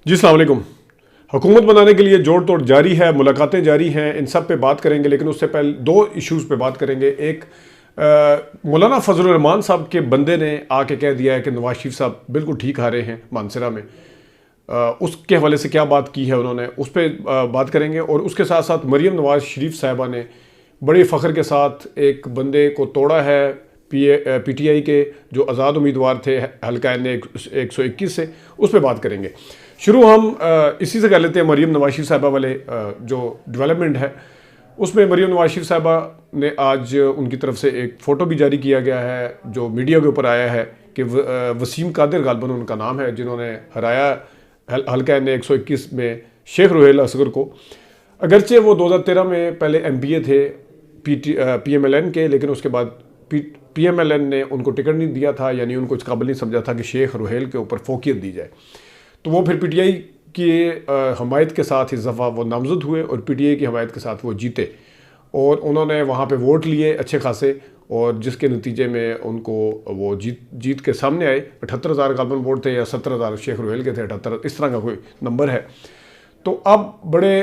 जी अस्सलाम वालेकुम। हुकूमत बनाने के लिए जोड़ तोड़ जारी है, मुलाकातें जारी हैं, इन सब पे बात करेंगे। लेकिन उससे पहले दो इश्यूज़ पे बात करेंगे। एक, मौलाना फजलुर रहमान साहब के बंदे ने आके कह दिया है कि नवाज शरीफ साहब बिल्कुल ठीक आ रहे हैं मानसरा में। उसके हवाले से क्या बात की है उन्होंने, उस पर बात करेंगे। और उसके साथ साथ मरीम नवाज शरीफ साहिबा ने बड़े फ़ख्र के साथ एक बंदे को तोड़ा है, PTI के जो आज़ाद उम्मीदवार थे हल्का एन 121 से, उस पर बात करेंगे। शुरू हम इसी से कर लेते हैं, मरीम नवाज शरीफ साहिबा वाले जो डेवलपमेंट है उसमें। मरीम नवाज शरीफ साहिबा ने आज उनकी तरफ से एक फ़ोटो भी जारी किया गया है जो मीडिया के ऊपर आया है कि वसीम कादिर गालबन उनका नाम है, जिन्होंने हराया हल्का एन 121 में शेख रुहेल असगर को। अगरचे वो 2013 में पहले MPA थे PMLN के, लेकिन उसके बाद PMLN ने उनको टिकट नहीं दिया था, यानी उनको इस काबिल नहीं समझा था कि शेख रुहेल के ऊपर फोकियत दी जाए। तो वो फिर PTI की हमायत के साथ इस दफ़ा वो नामजद हुए और PTI की हमायत के साथ वो जीते और उन्होंने वहाँ पे वोट लिए अच्छे खासे, और जिसके नतीजे में उनको वो जीत के सामने आए। 78,000 गालबन वोट थे या 17,000 शेख रुहेल के थे, 78 इस तरह का कोई नंबर है। तो अब बड़े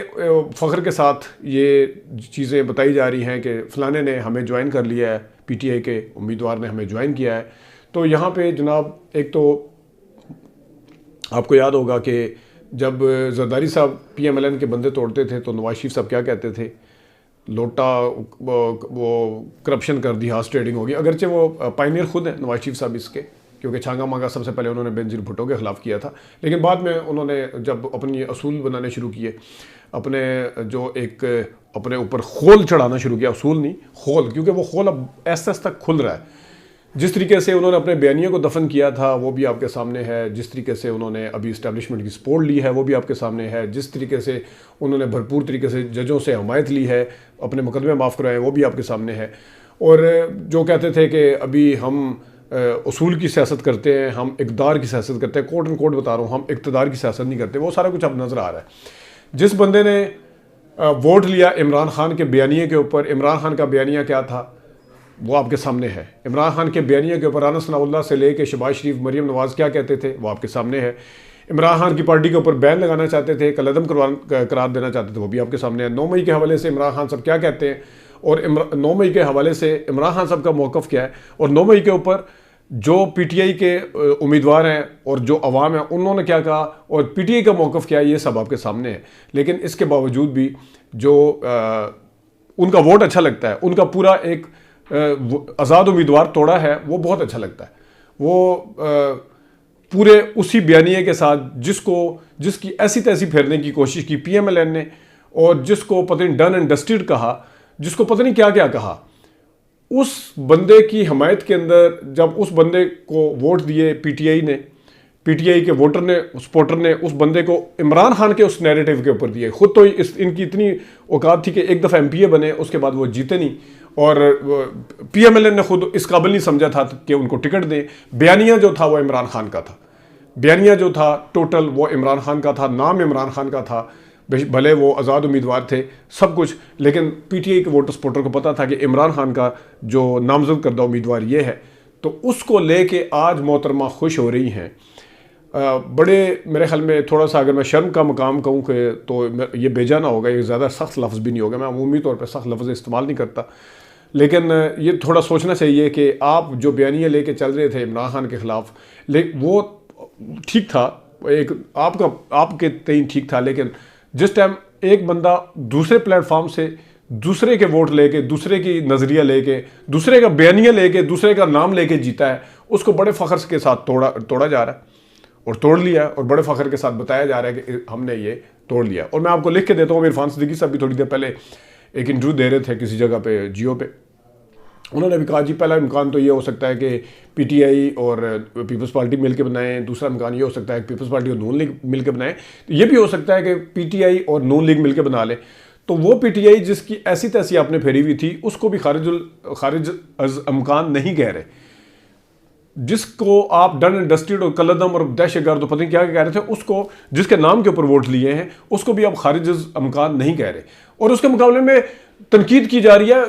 फ़ख्र के साथ ये चीज़ें बताई जा रही हैं कि फ़लाने ने हमें ज्वाइन कर लिया है, PTI के उम्मीदवार ने हमें ज्वाइन किया है। तो यहाँ पे जनाब, एक तो आपको याद होगा कि जब जरदारी साहब PMLN के बंदे तोड़ते थे तो नवाज शरीफ साहब क्या कहते थे, लोटा वो करप्शन कर दी, हाउस ट्रेडिंग होगी। अगरचे वो पायनियर खुद हैं नवाज शरीफ साहब इसके, क्योंकि छांगा मांगा सबसे पहले उन्होंने बेनज़ीर भुट्टो के ख़िलाफ़ किया था। लेकिन बाद में उन्होंने जब अपनी असूल बनाने शुरू किए, अपने जो एक अपने ऊपर खोल चढ़ाना शुरू किया, असूल नहीं खोल, क्योंकि वो खोल अब ऐसा तक खुल रहा है। जिस तरीके से उन्होंने अपने बयानियों को दफन किया था वो भी आपके सामने है, जिस तरीके से उन्होंने अभी इस्टेब्लिशमेंट की सपोर्ट ली है वो भी आपके सामने है, जिस तरीके से उन्होंने भरपूर तरीके से जजों से हमायत ली है, अपने मुकदमे माफ़ कराए, वो भी आपके सामने है। और जो कहते थे कि अभी हम उसूल की सियासत करते हैं, हम इक़्तिदार की सियासत करते हैं, कोट एंड कोट बता रहा हूँ, हम इक़्तिदार की सियासत नहीं करते, वो सारा कुछ अब नज़र आ रहा है। जिस बंदे ने वोट लिया इमरान खान के बयानिए के ऊपर, इमरान खान का बयानिया क्या था वो आपके सामने है। इमरान खान के बयानिया के ऊपर राना सनाउल्लाह से लेके शहबाज शरीफ, मरीम नवाज़ क्या कहते थे वो आपके सामने है। इमरान खान की पार्टी के ऊपर बैन लगाना चाहते थे, कलअदम करार देना चाहते थे, वो भी आपके सामने है। 9 मई के हवाले से इमरान खान साहब क्या कहते हैं और 9 मई के हवाले से इमरान खान साहब का मौक़िफ़ क्या है, और 9 मई के ऊपर जो PTI के उम्मीदवार हैं और जो अवाम है उन्होंने क्या कहा और PTI का मौक़िफ़ क्या है, ये सब आपके सामने है। लेकिन इसके बावजूद भी जो उनका वोट अच्छा लगता है, उनका पूरा एक आज़ाद उम्मीदवार तोड़ा है, वो बहुत अच्छा लगता है। वो पूरे उसी बयानिए के साथ जिसकी ऐसी तैसी फेरने की कोशिश की PMLN ने, और जिसको पता नहीं डन एंड डस्टेड कहा, जिसको पता नहीं क्या क्या कहा, उस बंदे की हमायत के अंदर जब उस बंदे को वोट दिए PTI के वोटर ने, सपोर्टर ने उस बंदे को इमरान खान के उस नैरेटिव के ऊपर दिए। खुद तो इनकी इतनी औकात थी कि एक दफ़ा MPA बने, उसके बाद वो जीते नहीं, और PMLN ने खुद इस काबिल नहीं समझा था कि उनको टिकट दें। बयानिया जो था वो इमरान खान का था, बयानिया जो था टोटल वो इमरान खान का था, नाम इमरान खान का था, भले वो आज़ाद उम्मीदवार थे सब कुछ, लेकिन PTI के वोटर सपोर्टर को पता था कि इमरान खान का जो नामजद करदा उम्मीदवार ये है। तो उसको लेके आज मोहतरमा खुश हो रही हैं। बड़े मेरे ख्याल में थोड़ा सा, अगर मैं शर्म का मकाम कहूँ कि तो ये बेजा ना होगा, ये ज़्यादा सख्त लफ्ज़ भी नहीं होगा, मैं अमूमी तौर पर सख्त लफ्ज़ इस्तेमाल नहीं करता, लेकिन ये थोड़ा सोचना चाहिए कि आप जो बयानिया लेके चल रहे थे इमरान खान के ख़िलाफ़, वो ठीक था, एक आपके तय ठीक था, लेकिन जिस टाइम एक बंदा दूसरे प्लेटफॉर्म से दूसरे के वोट लेके, दूसरे की नज़रिया लेके, दूसरे का बयानिया लेके, दूसरे का नाम लेके जीता है, उसको बड़े फ़ख्र के साथ तोड़ा जा रहा है और तोड़ लिया, और बड़े फ़ख्र के साथ बताया जा रहा है कि हमने ये तोड़ लिया। और मैं आपको लिख के देता हूँ, इरफान सिद्दीकी साहब भी थोड़ी देर पहले एक इंटरव्यू दे रहे थे किसी जगह पे, जियो पे। उन्होंने भी कहा जी पहला इम्कान तो ये हो सकता है कि PTI और पीपल्स पार्टी मिलकर बनाएं, दूसरा इम्कान ये हो सकता है कि पीपल्स पार्टी और नून लीग मिलकर बनाएं, तो ये भी हो सकता है कि PTI और नून लीग मिलकर बना ले। तो वो PTI जिसकी ऐसी तैसी आपने फेरी हुई थी, उसको भी खारिज अज़ इम्कान नहीं कह रहे, जिसको आप डन एंड डस्टेड और कलअदम और दहशतगर्द तो पता नहीं क्या कह रहे थे, उसको जिसके नाम के ऊपर वोट लिए हैं उसको भी आप खारिज इम्कान नहीं कह रहे। और उसके मुकाबले में तनकीद की जा रही है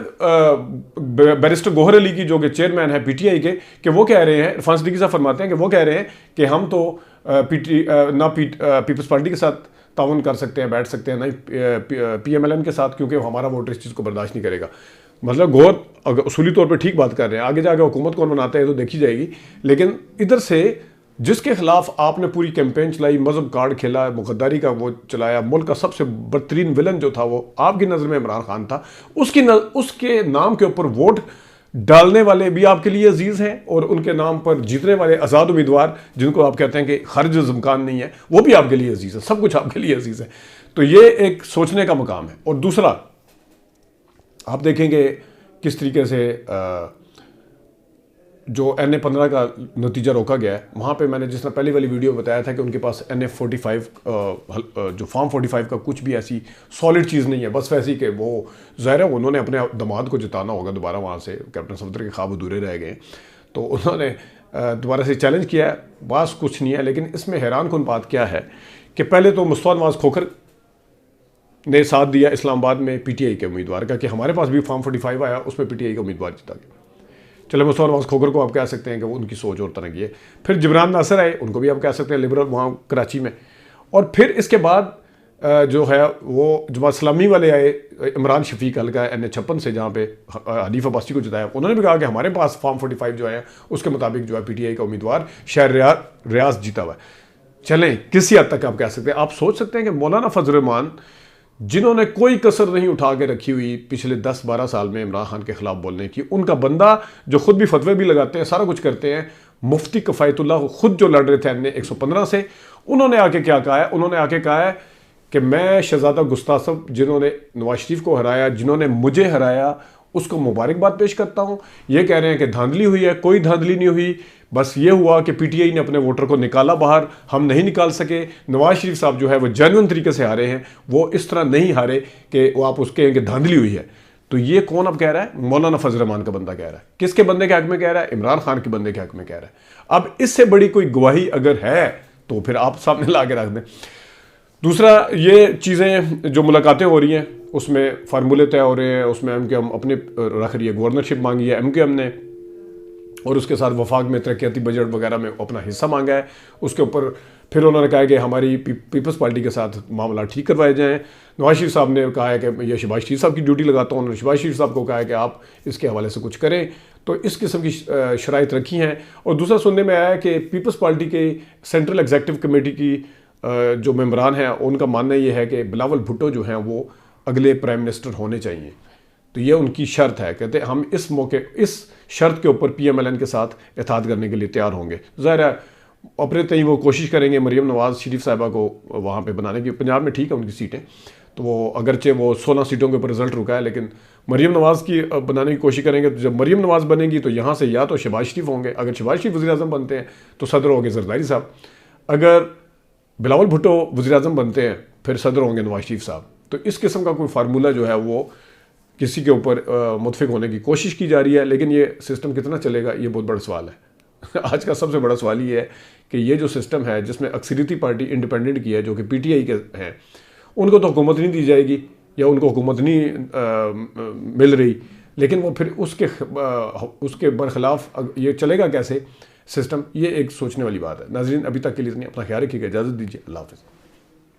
बैरिस्टर गौहर अली की, जो कि चेयरमैन है PTI के, कि वो कह रहे हैं, इरफान सिद्दीकी साहब फरमाते हैं कि वो कह रहे हैं कि हम तो पीपल्स पार्टी के साथ ताउन कर सकते हैं, बैठ सकते हैं, ना ही PMLN के साथ, क्योंकि हमारा वोटर इस चीज़ को बर्दाश्त नहीं करेगा। मतलब गौर अगर उसूली तौर पे ठीक बात कर रहे हैं, आगे जाके हुकूमत कौन बनाता है तो देखी जाएगी। लेकिन इधर से जिसके खिलाफ आपने पूरी कैंपेन चलाई, मजहब कार्ड खेला, मुगद्दारी का वो चलाया, मुल्क का सबसे बदतरीन विलन जो था वो आपकी नज़र में इमरान खान था, उसके नाम के ऊपर वोट डालने वाले भी आपके लिए अजीज़ हैं, और उनके नाम पर जीतने वाले आज़ाद उम्मीदवार जिनको आप कहते हैं कि खर्ज इम्कान नहीं है, वो भी आपके लिए अजीज़ है। सब कुछ आपके लिए अजीज़ है। तो ये एक सोचने का मकाम है। और दूसरा, आप देखेंगे किस तरीके से जो NA-15 का नतीजा रोका गया है, वहाँ पे मैंने जिस तरह पहली वाली वीडियो में बताया था कि उनके पास NA-45 जो फॉर्म 45 का कुछ भी ऐसी सॉलिड चीज़ नहीं है। बस वैसे ही कि वो ज़ाहिर है उन्होंने अपने दामाद को जिताना होगा दोबारा, वहाँ से कैप्टन सफदर के ख्वाब अधूरे रह गए, तो उन्होंने दोबारा से चैलेंज किया है। बस कुछ नहीं है। लेकिन इसमें हैरान कुन बात क्या है कि पहले तो मुस्तफा नवाज खोखर ने साथ दिया इस्लामाबाद में PTI के उम्मीदवार का, कि हमारे पास भी फॉर्म 45 आया, उसमें PTI का उम्मीदवार जीता गया। चलो मुस्तफा नवाज खोखर को आप कह सकते हैं कि वो उनकी सोच और तरह की है। फिर जिब्रान नासिर आए, उनको भी आप कह सकते हैं लिबरल, वहाँ कराची में। और फिर इसके बाद जो है वो जमात इस्लामी वाले आए, इमरान शफीक हल्का NA-56 से, जहाँ पे हनीफ अब्बासी को जिताया। उन्होंने भी कहा कि हमारे पास फॉर्म 45 जो है उसके मुताबिक जो है PTI का उम्मीदवार शहर रियाज जीता हुआ है। चलें, किसी हद तक आप कह सकते हैं, आप सोच सकते हैं कि मौलाना फजल रहमान जिन्होंने कोई कसर नहीं उठा के रखी हुई पिछले 10-12 साल में इमरान खान के खिलाफ बोलने की, उनका बंदा जो खुद भी फतवे भी लगाते हैं, सारा कुछ करते हैं, मुफ्ती कफ़ायतुल्लाह खुद जो लड़ रहे थे NA-115 से, उन्होंने आके क्या कहा है? उन्होंने आके कहा है कि मैं शहजादा गुस्तासफ जिन्होंने नवाज शरीफ को हराया, जिन्होंने मुझे हराया, उसको मुबारकबाद पेश करता हूँ। ये कह रहे हैं कि धांधली हुई है, कोई धांधली नहीं हुई, बस ये हुआ कि PTI ने अपने वोटर को निकाला बाहर, हम नहीं निकाल सके। नवाज शरीफ साहब जो है वो जेन्युइन तरीके से हारे हैं, वो इस तरह नहीं हारे कि वो आप उसके कि धांधली हुई है। तो ये कौन अब कह रहा है? मौलाना फजल रहमान का बंदा कह रहा है। किसके बंदे के हक में कह रहा है? इमरान खान के बंदे के हक में कह रहा है। अब इससे बड़ी कोई गवाही अगर है तो फिर आप सामने ला के रख दें। दूसरा, ये चीज़ें जो मुलाकातें हो रही हैं उसमें फार्मूले तय हो रहे हैं, उसमें MKM अपने रख रही है, गवर्नरशिप मांगी है MKM ने, और उसके साथ वफाक में तरक्याती बजट वगैरह में अपना हिस्सा मांगा है। उसके ऊपर फिर उन्होंने कहा कि हमारी पीपल्स पार्टी के साथ मामला ठीक करवाए जाएँ। नवाज शरीफ साहब ने कहा है कि ये शहबाज शरीफ साहब की ड्यूटी लगाता हूँ, उन्होंने शहबाज शरीफ साहब को कहा है कि आप इसके हवाले से कुछ करें। तो इस किस्म की शराइत रखी हैं। और दूसरा सुनने में आया कि पीपल्स पार्टी के सेंट्रल एग्जीक्यूटिव कमेटी की जो मेंबरान हैं उनका मानना ये है कि बिलावल भुट्टो जो हैं वो अगले प्राइम मिनिस्टर होने चाहिए। तो ये उनकी शर्त है, कहते हम इस मौके इस शर्त के ऊपर PMLN के साथ इत्तेहाद करने के लिए तैयार होंगे। ज़ाहिर है अपने तय वो कोशिश करेंगे मरीम नवाज़ शरीफ साहिबा को वहाँ पे बनाने की। पंजाब में ठीक है उनकी सीटें, तो वो अगरचे वो 16 सीटों के ऊपर रिजल्ट रुका है, लेकिन मरीम नवाज़ की बनाने की कोशिश करेंगे। तो जब मरीम नवाज़ बनेगी तो यहाँ से या तो शहबाज शरीफ होंगे, अगर शहबाज शरीफ वज़ीर-ए-आज़म बनते हैं तो सदर होंगे जरदारी साहब, अगर बिलावल भुट्टो वज़ीर-ए-आज़म बनते हैं फिर सदर होंगे नवाज शरीफ साहब। तो इस किस्म का कोई फार्मूला जो है वो किसी के ऊपर मुतफिक होने की कोशिश की जा रही है, लेकिन ये सिस्टम कितना चलेगा ये बहुत बड़ा सवाल है। आज का सबसे बड़ा सवाल ये है कि ये जो सिस्टम है जिसमें अक्सरियती पार्टी इंडिपेंडेंट की है जो कि PTI के हैं, उनको तो हुकूमत नहीं दी जाएगी या उनको हुकूमत नहीं मिल रही, लेकिन वो फिर उसके बरखिलाफ ये चलेगा कैसे सिस्टम? ये एक सोचने वाली बात है। नाज़रीन, अभी तक के लिए इतनी, अपना ख्याल रखिएगा, इजाज़त दीजिए, अल्लाह हाफ़िज़।